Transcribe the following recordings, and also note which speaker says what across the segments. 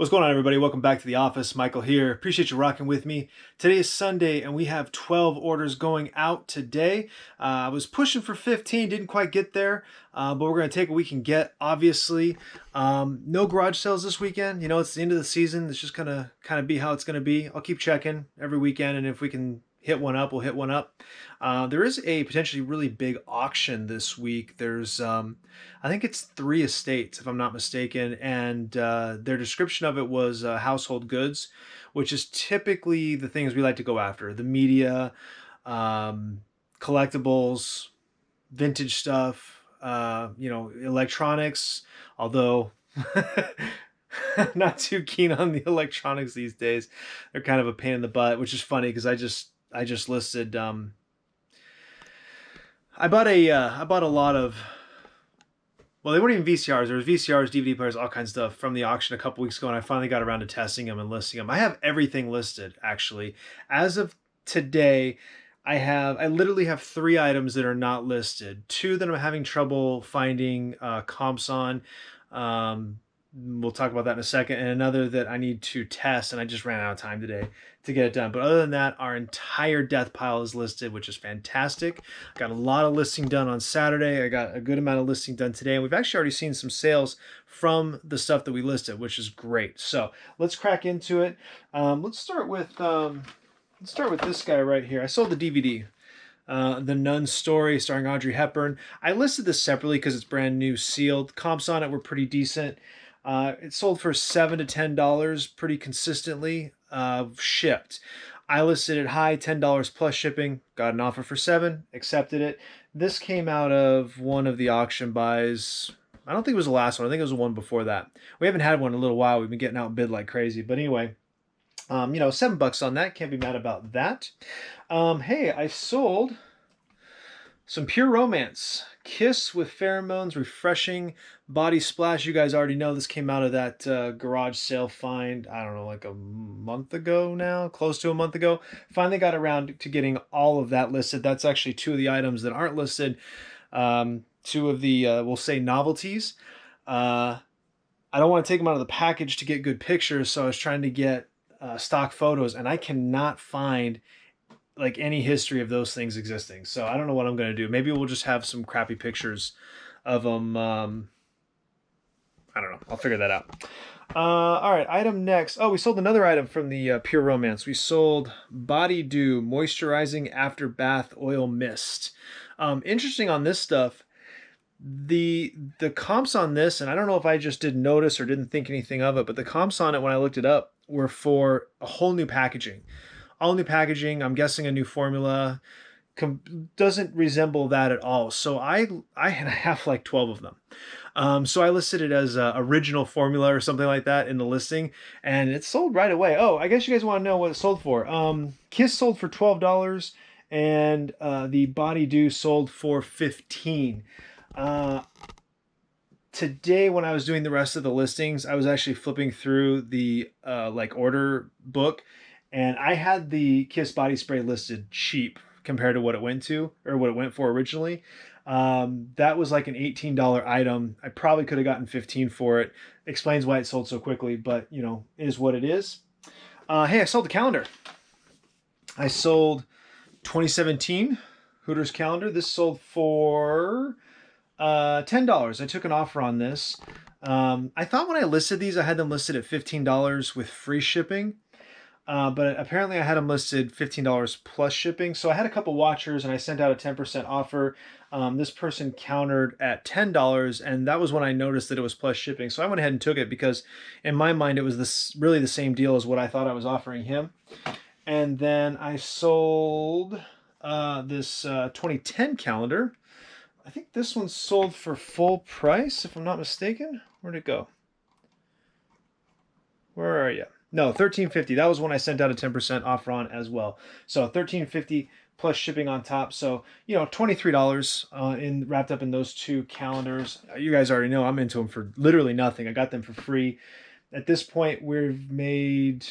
Speaker 1: What's going on, everybody? Welcome back to the office. Michael here. Appreciate you rocking with me. Today is Sunday, and we have 12 orders going out today. I was pushing for 15, didn't quite get there, but we're going to take what we can get, obviously. No garage sales this weekend. You know, it's the end of the season. It's just going to kind of be how it's going to be. I'll keep checking every weekend, and if we can hit one up, we'll hit one up. There is a potentially really big auction this week. There's, I think it's 3 estates, if I'm not mistaken, and their description of it was household goods, which is typically the things we like to go after: the media, collectibles, vintage stuff, electronics. Although I'm not too keen on the electronics these days. They're kind of a pain in the butt, which is funny because I just listed. I bought a lot of. Well, they weren't even VCRs. There was VCRs, DVD players, all kinds of stuff from the auction a couple weeks ago, and I finally got around to testing them and listing them. I have everything listed, actually. As of today, I literally have 3 items that are not listed. 2 that I'm having trouble finding comps on. We'll talk about that in a second, and another that I need to test, and I just ran out of time today to get it done. But other than that, our entire death pile is listed, which is fantastic. Got a lot of listing done on Saturday. I got a good amount of listing done today, and we've actually already seen some sales from the stuff that we listed, which is great. So let's crack into it. Let's start with this guy right here. I sold the DVD. The Nun Story starring Audrey Hepburn. I listed this separately because it's brand new, sealed. Comps on it were pretty decent. It sold for $7 to $10 pretty consistently, shipped. I listed it high, $10 plus shipping. Got an offer for $7, accepted it. This came out of one of the auction buys. I don't think it was the last one. I think it was the one before that. We haven't had one in a little while. We've been getting outbid like crazy. But anyway, $7 on that. Can't be mad about that. Hey, I sold some Pure Romance. Kiss with Pheromones, refreshing body splash. You guys already know this came out of that garage sale find, I don't know, like a month ago now, close to a month ago. Finally got around to getting all of that listed. That's actually 2 of the items that aren't listed. 2 of the, we'll say, novelties. I don't want to take them out of the package to get good pictures, so I was trying to get stock photos, and I cannot find like any history of those things existing. So I don't know what I'm going to do. Maybe we'll just have some crappy pictures of them. I don't know. I'll figure that out. All right, item next. Oh, we sold another item from the Pure Romance. We sold Body Dew Moisturizing After Bath Oil Mist. Interesting on this stuff. The comps on this, and I don't know if I just didn't notice or didn't think anything of it, but the comps on it when I looked it up were for a whole new packaging. All new packaging, I'm guessing a new formula, doesn't resemble that at all. So I have like 12 of them. So I listed it as original formula or something like that in the listing, and it sold right away. Oh, I guess you guys want to know what it sold for. Kiss sold for $12, and the Body Dew sold for $15. Today, when I was doing the rest of the listings, I was actually flipping through the order book, and I had the Kiss body spray listed cheap compared to what it went to, or what it went for originally. That was like an $18 item. I probably could have gotten $15 for it. Explains why it sold so quickly, but it is what it is. Hey, I sold the calendar. I sold 2017 Hooters calendar. This sold for $10. I took an offer on this. I thought when I listed these, I had them listed at $15 with free shipping. But apparently I had them listed $15 plus shipping. So I had a couple watchers, and I sent out a 10% offer. This person countered at $10, and that was when I noticed that it was plus shipping. So I went ahead and took it because in my mind it was really the same deal as what I thought I was offering him. And then I sold this 2010 calendar. I think this one sold for full price, if I'm not mistaken. Where'd it go? Where are you? No, $13.50. That was when I sent out a 10% offer on as well. So $13.50 plus shipping on top. So, $23 wrapped up in those 2 calendars. You guys already know I'm into them for literally nothing. I got them for free. At this point, we've made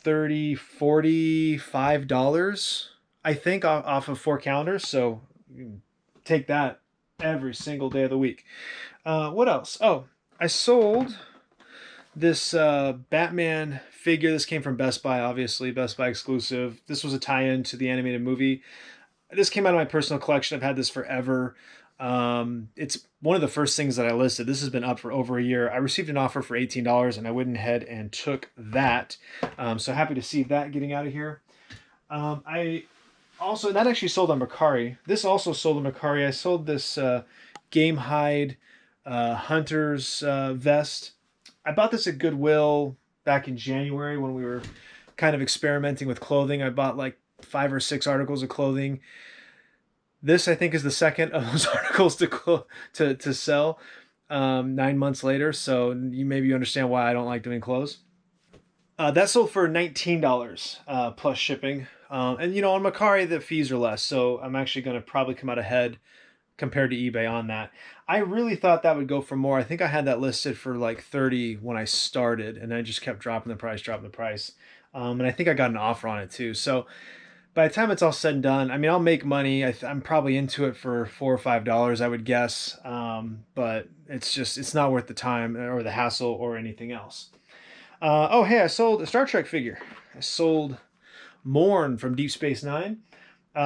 Speaker 1: $30, $45, I think, off of 4 calendars. So you can take that every single day of the week. What else? Oh, I sold This Batman figure. This came from Best Buy, obviously. Best Buy exclusive. This was a tie-in to the animated movie. This came out of my personal collection. I've had this forever. It's one of the first things that I listed. This has been up for over a year. I received an offer for $18 and I went ahead and took that. So happy to see that getting out of here. I also, that actually sold on Mercari. This also sold on Mercari. I sold this game hide hunter's vest. I bought this at Goodwill back in January when we were kind of experimenting with clothing. I bought like 5 or 6 articles of clothing. This, I think, is the second of those articles to sell 9 months later. So maybe you understand why I don't like doing clothes. That sold for $19 plus shipping. And you know, on Mercari the fees are less, so I'm actually going to probably come out ahead compared to eBay on that. I really thought that would go for more. I think I had that listed for like 30 when I started, and I just kept dropping the price. And I think I got an offer on it too. So by the time it's all said and done, I mean, I'll make money. I'm probably into it for $4 or $5, I would guess. But it's not worth the time or the hassle or anything else. Oh, hey, I sold a Star Trek figure. I sold Morn from Deep Space Nine.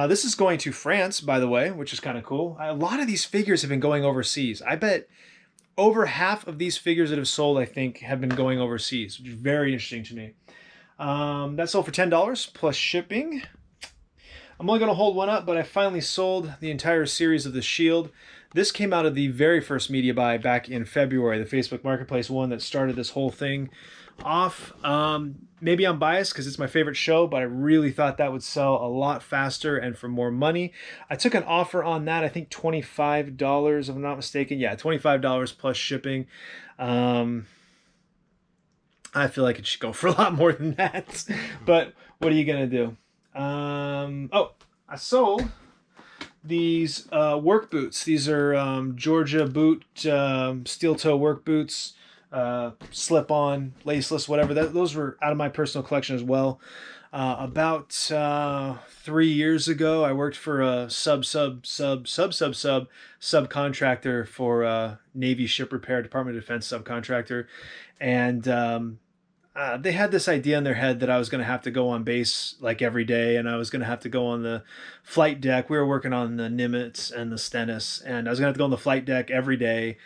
Speaker 1: This is going to France, by the way, which is kind of cool. A lot of these figures have been going overseas. I bet over half of these figures that have sold, I think, have been going overseas, which is very interesting to me. That sold for $10 plus shipping. I'm only going to hold one up, but I finally sold the entire series of the Shield. This came out of the very first media buy back in February, the Facebook Marketplace one that started this whole thing off. Maybe I'm biased because it's my favorite show, but I really thought that would sell a lot faster and for more money. I took an offer on that, I think $25, if I'm not mistaken. Yeah, $25 plus shipping. I feel like it should go for a lot more than that, but what are you going to do? Oh, I sold these work boots. These are Georgia boot steel toe work boots, slip on, laceless, whatever. Those were out of my personal collection as well. About 3 years ago, I worked for a subcontractor for Navy ship repair, Department of Defense subcontractor, and they had this idea in their head that I was going to have to go on base like every day, and I was going to have to go on the flight deck. We were working on the Nimitz and the Stennis, and I was going to have to go on the flight deck every day.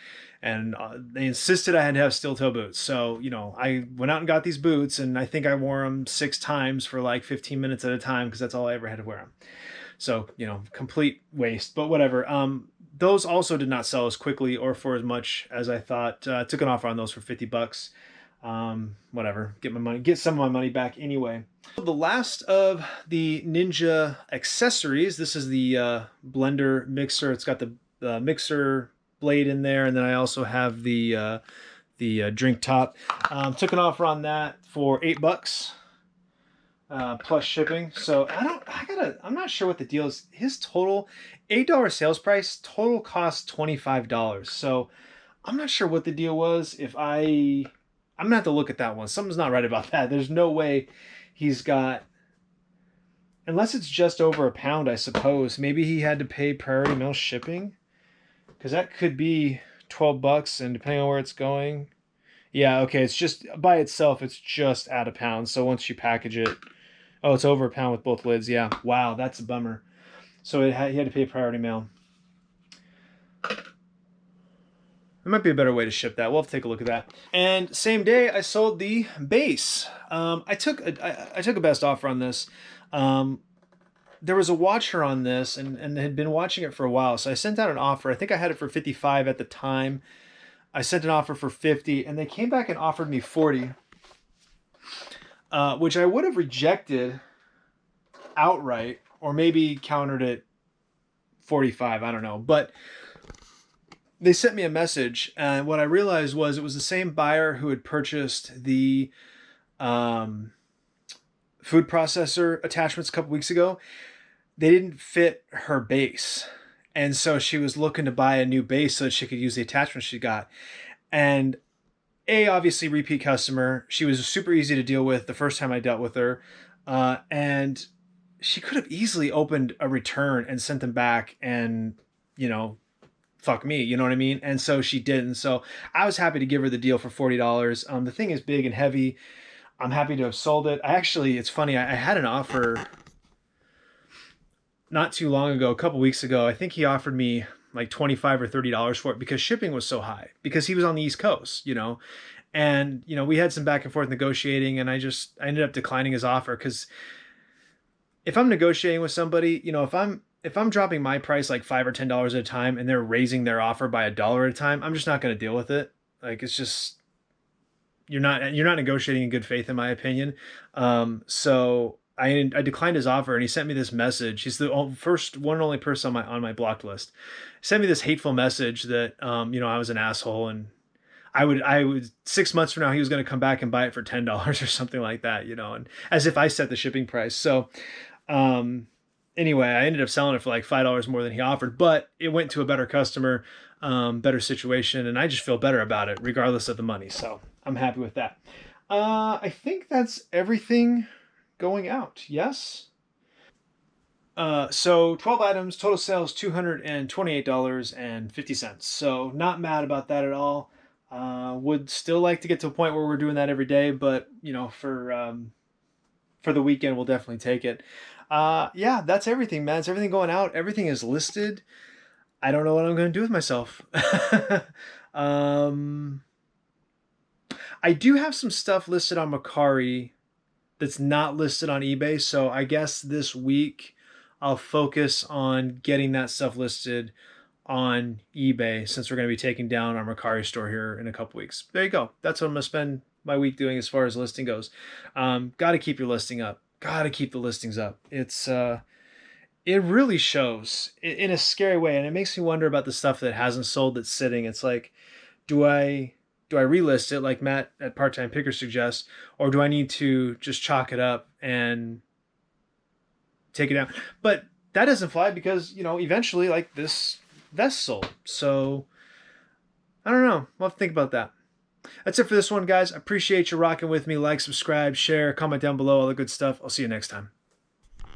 Speaker 1: And they insisted I had to have steel toe boots. So, you know, I went out and got these boots, and I think I wore them 6 times for like 15 minutes at a time because that's all I ever had to wear them. So, you know, complete waste, but whatever. Those also did not sell as quickly or for as much as I thought. I took an offer on those for $50. Whatever, get some of my money back anyway. The last of the Ninja accessories. This is the blender mixer. It's got the mixer blade in there, and then I also have the drink top. Took an offer on that for $8 plus shipping. So I'm not sure what the deal is. His total $8 sales price, total cost $25. So I'm not sure what the deal was. I'm gonna have to look at that one. Something's not right about that. There's no way he's got, unless it's just over a pound, I suppose. Maybe he had to pay priority mail shipping, because that could be $12, and depending on where it's going. Yeah, okay, it's just by itself, it's just at a pound. So once you package it, oh, it's over a pound with both lids. Yeah, wow, that's a bummer. So he had to pay priority mail. There might be a better way to ship that. We'll have to take a look at that. And same day, I sold the base. I took a best offer on this. There was a watcher on this and had been watching it for a while. So I sent out an offer. I think I had it for 55 at the time. I sent an offer for 50, and they came back and offered me 40, which I would have rejected outright, or maybe countered at 45. I don't know, but they sent me a message, and what I realized was it was the same buyer who had purchased the food processor attachments a couple weeks ago. They didn't fit her base, and so she was looking to buy a new base so that she could use the attachments she got. And obviously repeat customer. She was super easy to deal with the first time I dealt with her, and she could have easily opened a return and sent them back, and, you know, fuck me, you know what I mean? And so she didn't. So I was happy to give her the deal for $40. The thing is big and heavy. I'm happy to have sold it. I actually, it's funny, I had an offer not too long ago, a couple weeks ago. I think he offered me like 25 or $30 for it because shipping was so high, because he was on the East Coast, you know. And, you know, we had some back and forth negotiating, and I ended up declining his offer because if I'm negotiating with somebody, you know, if I'm dropping my price like $5 or $10 at a time and they're raising their offer by $1 at a time, I'm just not going to deal with it. Like, it's just, you're not negotiating in good faith, in my opinion. So I declined his offer, and he sent me this message. He's the first one and only person on my blocked list. He sent me this hateful message that you know, I was an asshole, and I would 6 months from now he was going to come back and buy it for $10 or something like that, you know, and as if I set the shipping price. So anyway, I ended up selling it for like $5 more than he offered, but it went to a better customer, better situation, and I just feel better about it regardless of the money. So I'm happy with that. I think that's everything going out. Yes. So 12 items, total sales $228.50. So not mad about that at all. Would still like to get to a point where we're doing that every day, but you know, for the weekend, we'll definitely take it. Yeah, that's everything, man. It's everything going out. Everything is listed. I don't know what I'm going to do with myself. um, I do have some stuff listed on Mercari that's not listed on eBay. So I guess this week I'll focus on getting that stuff listed on eBay, since we're going to be taking down our Mercari store here in a couple weeks. There you go. That's what I'm going to spend my week doing as far as listing goes. Got to keep your listing up. Got to keep the listings up. It really shows in a scary way, and it makes me wonder about the stuff that hasn't sold that's sitting. It's like, do I relist it like Matt at Part Time Picker suggests, or do I need to just chalk it up and take it down? But that doesn't fly because, you know, eventually, like, this vest sold. So I don't know. We'll have to think about that. That's it for this one, guys. I appreciate you rocking with me. Like, subscribe, share, comment down below, all the good stuff. I'll see you next time.